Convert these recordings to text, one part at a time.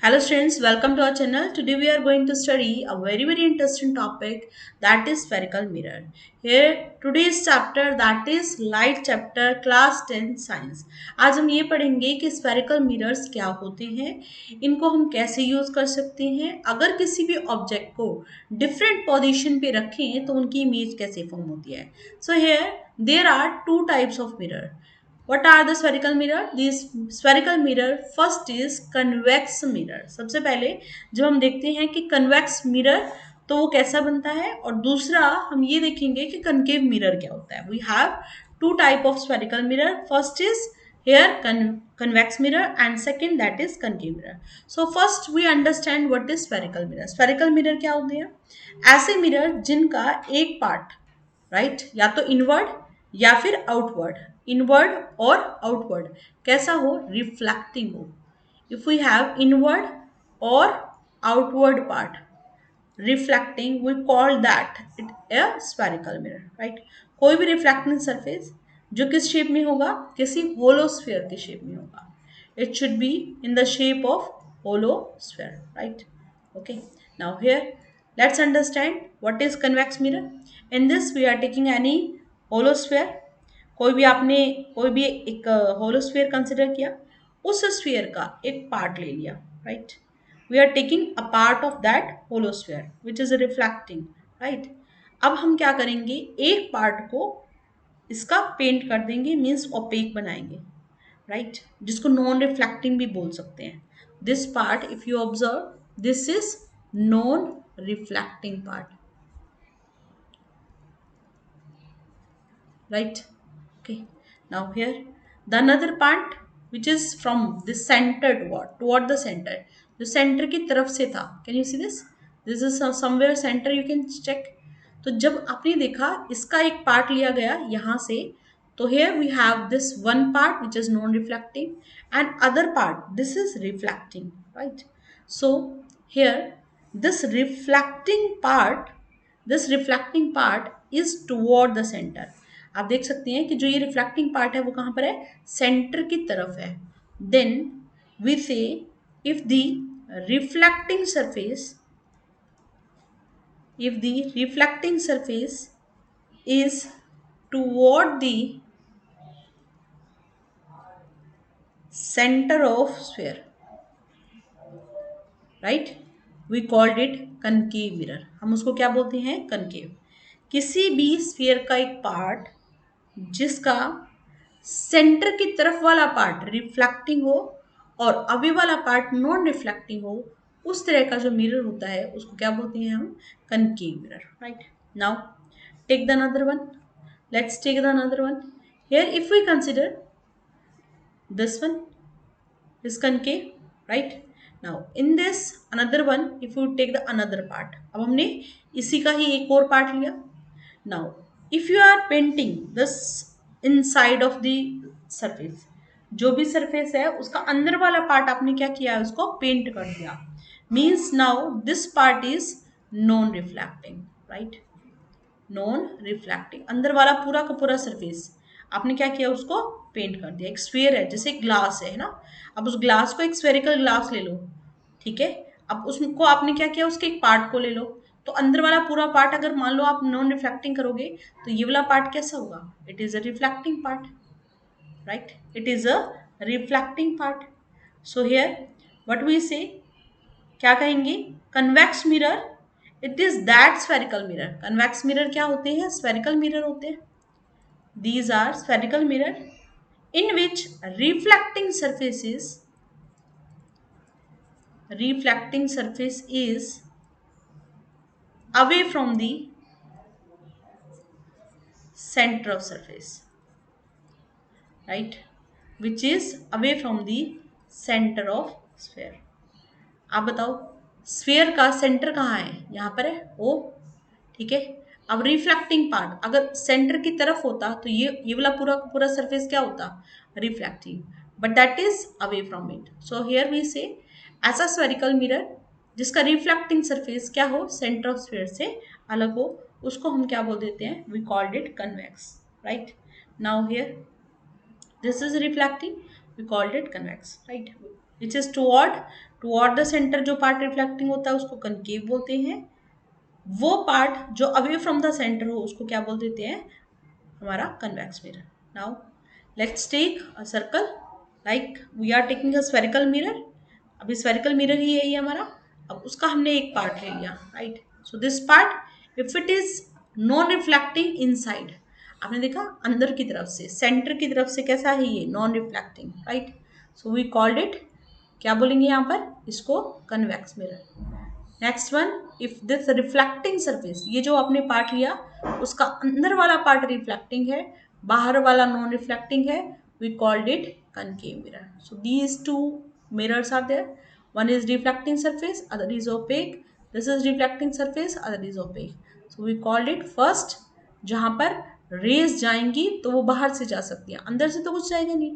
Hello students, welcome to our channel. Today we are going to study a very interesting topic, that is spherical mirror. Here today's chapter, that is light chapter, class 10 science. आज हम ये पढ़ेंगे कि spherical mirrors क्या होते हैं, इनको हम कैसे यूज कर सकते हैं, अगर किसी भी ऑब्जेक्ट को डिफरेंट पोजीशन पे रखें तो उनकी इमेज कैसे फॉर्म होती है. So here there are two types of mirror. What are the spherical mirror? These spherical mirror first is convex mirror. सबसे पहले जब हम देखते हैं कि convex mirror तो वो कैसा बनता है, और दूसरा हम ये देखेंगे कि concave mirror क्या होता है. We have two type of spherical mirror. First is here convex mirror and second that is concave mirror. So first we understand what is spherical mirror. Spherical mirror क्या होते हैं? ऐसे mirror जिनका एक part right या तो inward या फिर आउटवर्ड, इनवर्ड और आउटवर्ड कैसा हो, रिफ्लेक्टिंग हो. इफ वी हैव इनवर्ड और outward part reflecting, we call that it a spherical mirror, right? कोई भी रिफ्लेक्टिंग सरफेस जो किस शेप में होगा, किसी होलोस्फीयर के शेप में होगा. It should be in the shape of hollow sphere, right? Okay, now here let's understand what is convex mirror. In this we are taking any holosphere. कोई भी आपने कोई भी एक होलोस्फीयर कंसिडर किया, उस स्फीयर का एक पार्ट ले लिया, right? We are taking a part of that holosphere which is reflecting, right? अब हम क्या करेंगे, एक पार्ट को इसका पेंट कर देंगे, मीन्स ओपेक बनाएंगे, राइट? जिसको नॉन रिफ्लेक्टिंग भी बोल सकते हैं. This part if you observe, this is non reflecting part, right? Okay, now here the another part which is from the center toward the center, जो centre की तरफ से था. Can you see this is somewhere centre, you can check. तो जब आपने देखा इसका एक पार्ट लिया गया यहाँ से, तो here we have this one part which is non reflecting and other part this is reflecting, right? So here this reflecting part, this reflecting part is toward the center. आप देख सकते हैं कि जो ये रिफ्लेक्टिंग पार्ट है वो कहाँ पर है, सेंटर की तरफ है. देन वी से if the reflecting surface, if the reflecting surface is toward the center of sphere, right, we called it concave mirror. हम उसको क्या बोलते हैं, concave. किसी भी स्फीयर का एक पार्ट जिसका सेंटर की तरफ वाला पार्ट रिफ्लेक्टिंग हो और अवे वाला पार्ट नॉन रिफ्लेक्टिंग हो, उस तरह का जो मिरर होता है उसको क्या बोलते हैं हम, concave mirror, right? Now take the another one, let's take the another one. Here if we consider this one is concave, right? Now in this another one, if you take the another part, अब हमने इसी का ही एक और part लिया. Now if you are painting this inside of the surface, जो भी surface है उसका अंदर वाला पार्ट आपने क्या किया, उसको पेंट कर दिया, means now this part is non reflecting, right? Non reflecting, अंदर वाला पूरा का पूरा सरफेस आपने क्या किया, उसको पेंट कर दिया. एक स्फीयर है, जैसे ग्लास है ना, अब उस ग्लास को एक स्फेरिकल ग्लास ले लो, ठीक है? अब उसको आपने क्या किया, उसके एक पार्ट को ले लो, तो अंदर वाला पूरा पार्ट अगर मान लो आप नॉन रिफ्लेक्टिंग करोगे तो ये वाला पार्ट कैसा होगा, it is a reflecting part, right? It is a reflecting part. So here what we say, क्या कहेंगे, convex mirror, it is that spherical mirror. Convex mirror क्या होते हैं, स्फेरिकल मिरर होते हैं. These are spherical mirror in which reflecting surface is away from the center of surface, right? Which is away from the center of sphere. आप बताओ sphere का centre कहाँ है, यहाँ पर है ओ, ठीक है? अब रिफ्लेक्टिंग पार्ट अगर सेंटर की तरफ होता तो ये वाला पूरा पूरा सरफेस क्या होता, reflecting, but that is away from it. So here we say ऐसा स्फेरिकल मिरर जिसका रिफ्लेक्टिंग सरफेस क्या हो, सेंटर ऑफ स्फीयर से अलग हो, उसको हम क्या बोल देते हैं, we called it convex, right? Now here this is reflecting, we called it convex, right? Which is toward the centre जो पार्ट रिफ्लेक्टिंग होता है उसको कनकेव बोलते हैं, वो पार्ट जो अवे फ्रॉम द सेंटर हो उसको क्या बोल देते हैं, हमारा convex mirror. Now let's take a circle, like we are taking a spherical mirror. अभी स्फेरिकल मिरर ही है ये हमारा. अब उसका हमने एक पार्ट ले लिया, right. So this part if it is non reflecting inside, आपने देखा अंदर की तरफ से, सेंटर की तरफ से कैसा है ये, non reflecting, right. So we called it, क्या बोलेंगे यहाँ पर इसको, convex mirror. Next one, if this reflecting surface, ये जो आपने पार्ट लिया उसका अंदर वाला पार्ट रिफ्लेक्टिंग है, बाहर वाला नॉन रिफ्लेक्टिंग है, we called it concave mirror. So these two mirrors are there. One is reflecting surface, other is opaque. This is reflecting surface, other is opaque. So we called it first, जहां पर raise जाएंगी तो वो बाहर से जा सकती है, अंदर से तो कुछ जाएगा नहीं,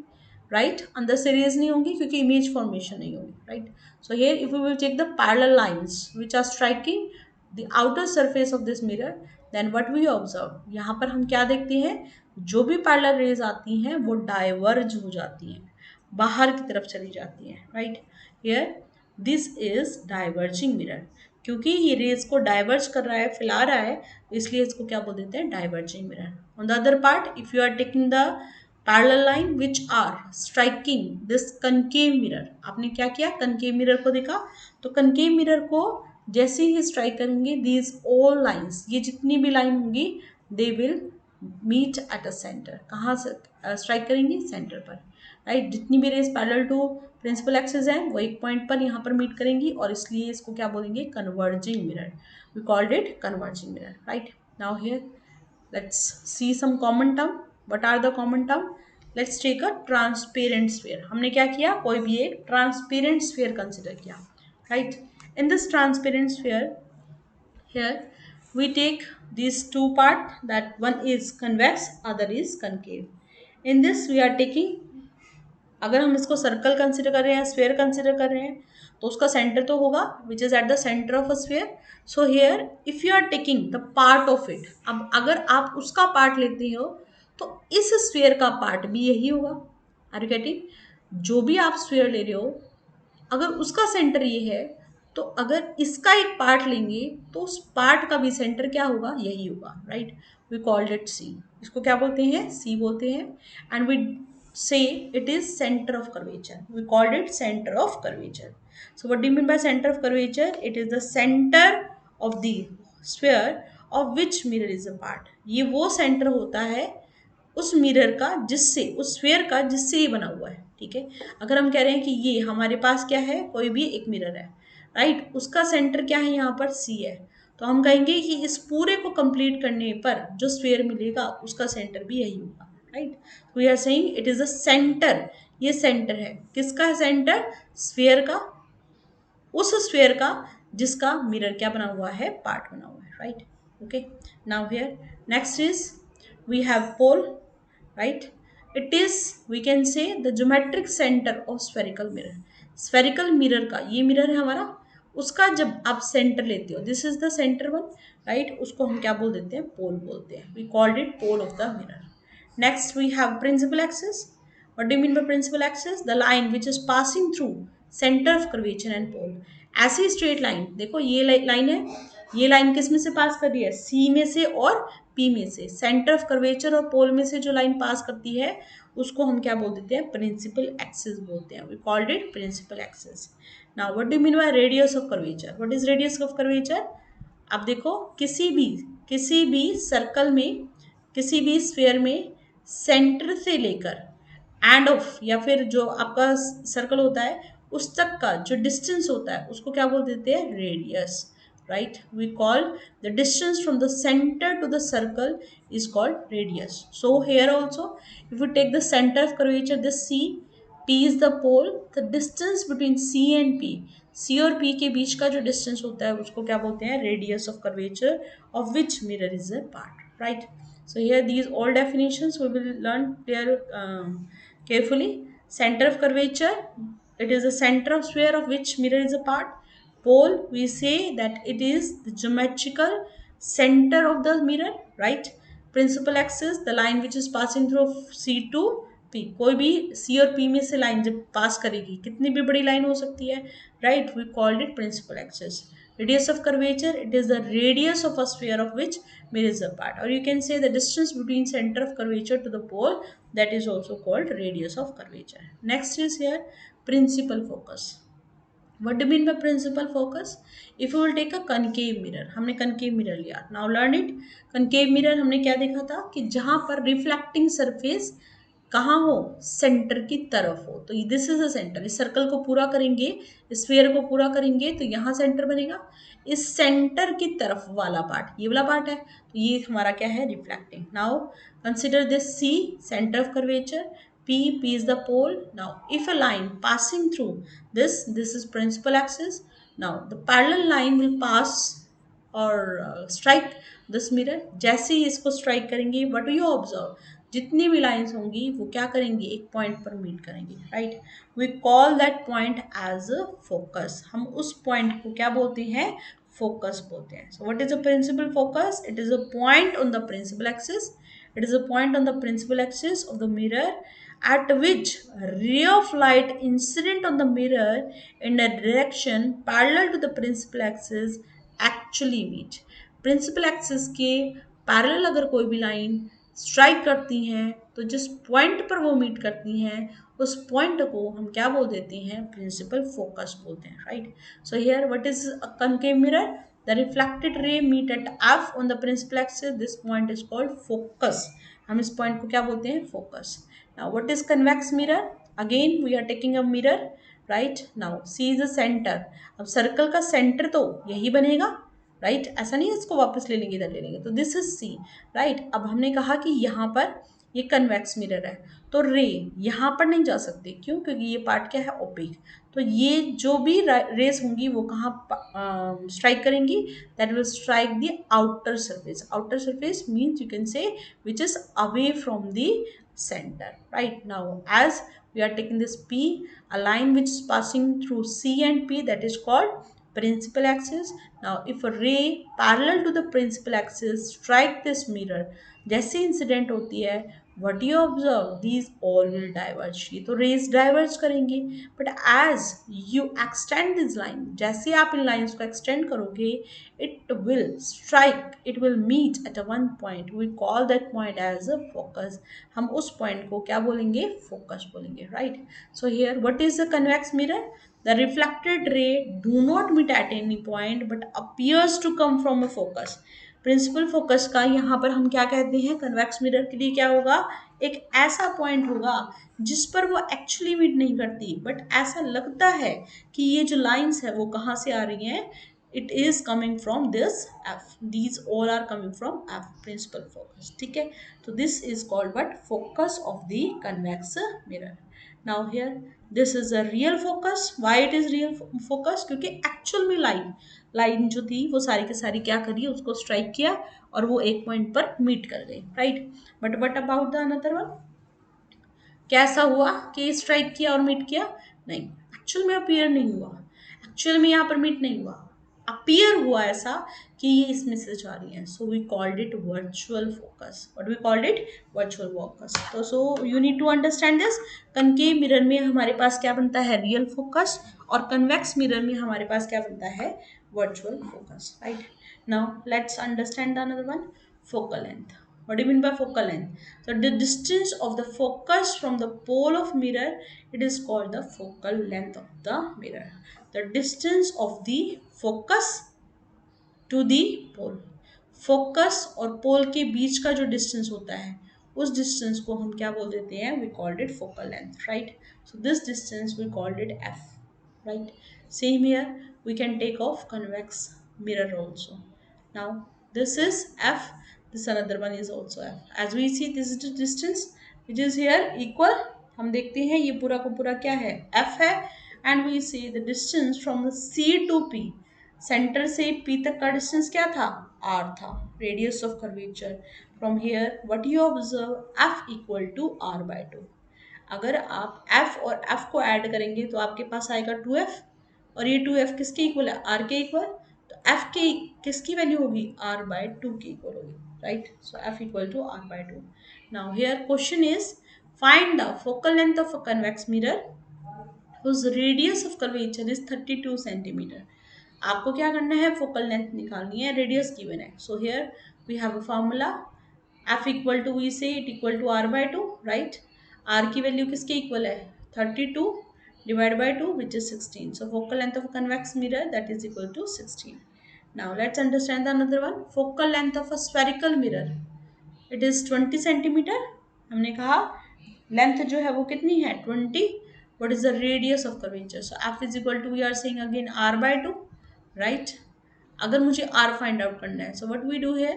राइट. अंदर से रेज नहीं होंगी क्योंकि इमेज फॉर्मेशन नहीं होगी, right. So here if we will check the parallel lines which are striking the outer surface of this mirror, then what we observe, यहाँ पर हम क्या देखते हैं, जो भी पैरेलल रेज आती हैं वो डाइवर्ज हो जाती हैं, बाहर की तरफ चली जाती हैं, right. Here this is diverging mirror, क्योंकि ये रेज को डाइवर्ज कर रहा है, फैला रहा है, इसलिए इसको क्या बोल देते हैं, diverging mirror. On the other part, if you are taking the parallel line which are striking this concave mirror, आपने क्या किया, कनकेव मिरर को देखा, तो कनकेव मिरर को जैसे ही स्ट्राइक करेंगे, दीज ऑल लाइन्स, ये जितनी भी लाइन होंगी, they will meet at a centre. कहाँ से स्ट्राइक करेंगी, सेंटर पर, राइट. जितनी भी rays parallel to principal axis है वो एक पॉइंट पर यहाँ पर मीट करेंगी, और इसलिए इसको क्या बोलेंगे, converging mirror. We called it converging mirror, right. Now here let's see some common term. What are the common term, let's take a transparent sphere. हमने क्या किया, कोई भी एक ट्रांसपेरेंट स्फीयर कंसिडर किया, राइट. In this transparent sphere, here we take these two part, that one is convex, other is concave. In this we are taking, अगर हम इसको सर्कल कंसिडर कर रहे हैं, स्फीयर कंसिडर कर रहे हैं, तो उसका सेंटर तो होगा which is at the centre of a sphere. So here if you are taking the part of it, अब अगर आप उसका पार्ट लेते हो तो इस स्फीयर का पार्ट भी यही होगा. आर यू गेटिंग, जो भी आप स्फीयर ले रहे हो, अगर उसका सेंटर ये है, तो अगर इसका एक पार्ट लेंगे तो उस पार्ट का भी सेंटर क्या होगा, यही होगा, right. We called it C, इसको क्या बोलते हैं, सी बोलते हैं. And we say it is center of curvature, we called it center of curvature. So what do you mean by center of curvature, it is the center of the sphere of which mirror is a part. ये वो centre होता है उस mirror का जिससे, उस sphere का जिससे ये बना हुआ है, ठीक है. अगर हम कह रहे हैं कि ये हमारे पास क्या है, कोई भी एक मिरर है, राइट, उसका सेंटर क्या है, यहाँ पर सी है, तो हम कहेंगे कि इस पूरे को कंप्लीट करने पर जो स्फीयर मिलेगा उसका सेंटर भी यही होगा, right. We are saying it is a centre, ये सेंटर है, किसका है सेंटर, स्फीयर का, उस स्फीयर का जिसका मिरर क्या बना हुआ है, पार्ट बना हुआ है, right. Okay, now here next is we have pole, right. It is, we can say, the geometric center of spherical mirror. Spherical mirror का ये मिरर है हमारा, उसका जब आप सेंटर लेते हो, this is the centre one, right, उसको हम क्या बोल देते हैं, पोल बोलते हैं. We called it pole of the mirror. Next we have principal axis. What do you mean by principal axis, the line which is passing through centre of curvature and pole. ऐसी straight line, देखो ये line है, ये line किस में से पास कर रही है, सी में से और पी में से. सेंटर ऑफ कर्वेचर और पोल में से जो लाइन पास करती है उसको हम क्या बोल देते हैं, प्रिंसिपल एक्सिस बोलते हैं. We called it principal axis. Now what do mean by radius of curvature, what is radius of curvature. अब देखो किसी भी सर्कल में, किसी भी स्फीयर में सेंटर से लेकर एंड ऑफ, या फिर जो आपका सर्कल होता है उस तक का जो डिस्टेंस होता है उसको क्या बोल देते हैं, radius, right. We call the distance from the center to the circle is called radius. So here also, if we take the center of curvature, this C, P is the pole, the distance between C and P, C और P के बीच का जो distance होता है उसको क्या बोलते हैं, radius of curvature of which mirror is a part, right. So here these all definitions we will learn there carefully. Center of curvature, it is the center of sphere of which mirror is a part. Pole, we say that it is the geometrical center of the mirror, right. Principal axis, the line which is passing through C to P, कोई भी सी और P में से line जब पास करेगी, कितनी भी बड़ी लाइन हो सकती है, right, we called it principal axis. Radius of curvature, it is the radius of a sphere of which mirror is a part, or you can say the distance between center of curvature to the pole, that is also called radius of curvature. Next is here principal focus. What do you mean by principal focus? If you will take a concave mirror, हमने concave mirror लिया, now learn it. concave mirror हमने क्या देखा था कि जहां पर reflecting surface कहाँ हो, सेंटर की तरफ हो, तो दिस इज अ सेंटर. इस सर्कल को पूरा करेंगे, स्फीयर को पूरा करेंगे तो यहाँ सेंटर बनेगा. इस सेंटर की तरफ वाला पार्ट, ये वाला पार्ट है, तो ये हमारा क्या है, reflecting. Now consider this C, centre of curvature. P is the pole. Now, if a line passing through this is principal axis. Now, the parallel line will pass और स्ट्राइक दिस मिरर. जैसे ही इसको strike करेंगे, what do you observe, जितनी भी lines होंगी वो क्या करेंगी, एक पॉइंट पर मीट करेंगी, right. We call that point as a focus. हम उस पॉइंट को क्या बोलते हैं, फोकस बोलते हैं. So what is a principal focus? It is a point on the principal axis. It is a point on the principal axis of the mirror at which ray of light incident on the mirror in a direction parallel to the principal axis actually meet. Principal axis के parallel अगर कोई भी line strike करती हैं तो जिस point पर वो मीट करती हैं उस पॉइंट को हम क्या बोल देते हैं, प्रिंसिपल फोकस बोलते हैं, right. So here what is a concave mirror, the reflected ray meet at F on the principal axis, this point is called focus. हम इस पॉइंट को क्या बोलते हैं, focus. Now what is convex mirror, again we are taking a mirror, right. Now C is the centre. अब circle का centre तो यही बनेगा, राइट. ऐसा नहीं है इसको वापस ले लेंगे, इधर ले लेंगे, तो दिस इज सी, राइट. अब हमने कहा कि यहाँ पर ये कन्वेक्स मिरर है, तो रे यहाँ पर नहीं जा सकती, क्यों, क्योंकि ये पार्ट क्या है, ओपेक. तो ये जो भी रेस होंगी वो कहाँ स्ट्राइक करेंगी, that will strike the outer surface. Outer surface means you can say which is away from the center, right. Now as we are taking this P, a line which is passing through C and P, that is called principal axis. Now if a ray parallel to the principal axis strike this mirror, जैसे incident होती है, what you observe, these all will diverge. ये तो rays diverge करेंगे, but as you extend this line, जैसे आप इन lines को एक्सटेंड करोगे, it will strike, it will meet at a one point, we call that point as a focus. हम उस पॉइंट को क्या बोलेंगे, फोकस बोलेंगे, right. So here what is the convex mirror, the reflected ray do not meet at any point but appears to come from a focus. Principal focus का यहाँ पर हम क्या कहते हैं, कन्वेक्स मिरर के लिए क्या होगा, एक ऐसा पॉइंट होगा जिस पर वो एक्चुअली मीट नहीं करती, बट ऐसा लगता है कि ये जो लाइंस है वो कहाँ से आ रही हैं, it is coming from this f, these all are coming from f, principal focus, ठीक है. तो this is called what, focus of the convex mirror. Now here this is a real focus. Why it is real focus, क्योंकि actual में line जो थी वो सारी की सारी क्या करी, उसको स्ट्राइक किया और वो एक पॉइंट पर मीट कर गई, right. But what about the another one, कैसा हुआ कि स्ट्राइक किया और मीट किया, नहीं, एक्चुअल में अपीयर नहीं हुआ, एक्चुअल में यहाँ पर मीट नहीं हुआ, अपीयर हुआ ऐसा कि ये इसमें से जा रही है. So we called it virtual focus. What we called it, virtual focus. तो so you need to understand this. Concave mirror में हमारे पास क्या बनता है, रियल फोकस, और कन्वेक्स मिरर में हमारे पास क्या बनता है, virtual focus, right. Now let's understand the another one, focal length. What do you mean by focal length? So the distance of the focus from the pole of mirror, it is called the focal length of the mirror. The distance of the focus to the pole. Focus और पोल के बीच का जो distance होता है उस distance को हम क्या बोल देते हैं, we called it focal length, right. So this distance we called it F, right. Same here, we can take off convex mirror also. Now this is f, this another one is also f. As we see, this is the distance which is here equal, हम देखते हैं ये पूरा का पूरा क्या है, f है. and we see the distance from the c to p, centre से p तक का डिस्टेंस क्या था, r था, radius of curvature. From here what you observe, f equal to r by 2. अगर आप f और f को ऐड करेंगे तो आपके पास आएगा 2f, और ये 2f किसके इक्वल है, r के इक्वल. तो f के किसकी वैल्यू होगी, r बाय 2 की इक्वल होगी, right. So f equal to r by 2. Now here question is, Find the focal length of a convex mirror whose radius of curvature is 32 centimeter. आपको क्या करना है, फोकल लेंथ निकालनी है, radius given है. So here we have a formula, F equal to, we say it equal to R by two, right. R की value किसके equal है, 32 divide by 2 which is 16. So focal length of convex mirror that is equal to 16. Now let's understand the another one, focal length of a spherical mirror, it is 20 centimetre. हमने कहा length जो है वो कितनी है, 20. What is the radius of curvature, so F is equal to, we are saying again R by two, right. अगर मुझे R find out करना है, सो व्हाट वी डू है,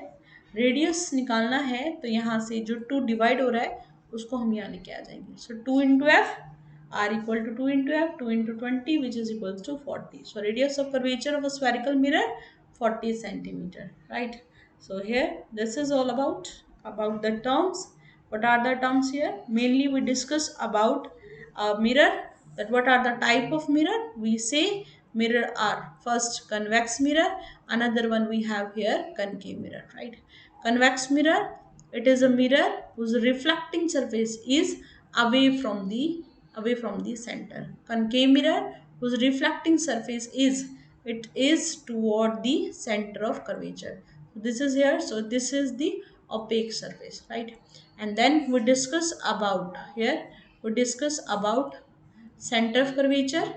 रेडियस निकालना है तो यहाँ से जो 2 डिवाइड हो रहा है उसको हम यहाँ लेके आ जाएंगे. So 2 into F, R equal to 2 into F, 2 into 20 which is equal to 40. So radius of curvature of a spherical mirror 40 centimeter, right. So here this is all about the terms. What are the terms here, mainly we discuss about a mirror, that what are the type of mirror. We say mirror are first convex mirror, another one we have here concave mirror, right. Convex mirror, it is a mirror whose reflecting surface is away from the center. Concave mirror, whose reflecting surface is, it is toward the center of curvature. So this is here, so this is the opaque surface, right. And then we discuss about here, we discuss about center of curvature,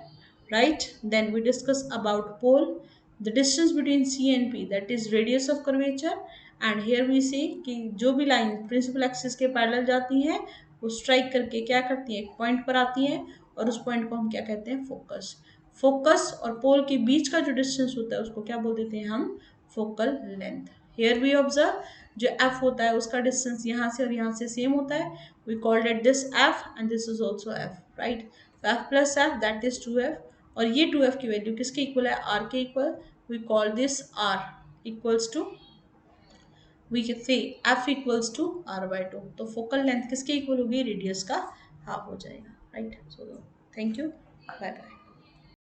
right. Then we discuss about pole, the distance between C and P, that is radius of curvature. And here we see कि जो भी line principal axis के parallel जाती हैं वो strike करके क्या करती है, एक पॉइंट पर आती है, और उस पॉइंट को हम क्या कहते हैं, फोकस. फोकस और पोल के बीच का जो डिस्टेंस होता है उसको क्या बोल देते हैं हम, focal length. Here we observe, जो एफ होता है उसका डिस्टेंस यहाँ से और यहाँ से सेम होता है, we called it this F and this is also F, right. तो F plus F that is 2f, और ये 2f की वैल्यू किसके इक्वल है, आर के equal. We call this R equals to, we say F equals to R by two. तो focal length किसके equal होगी, रेडियस का हाफ हो जाएगा, right. So thank you, bye bye.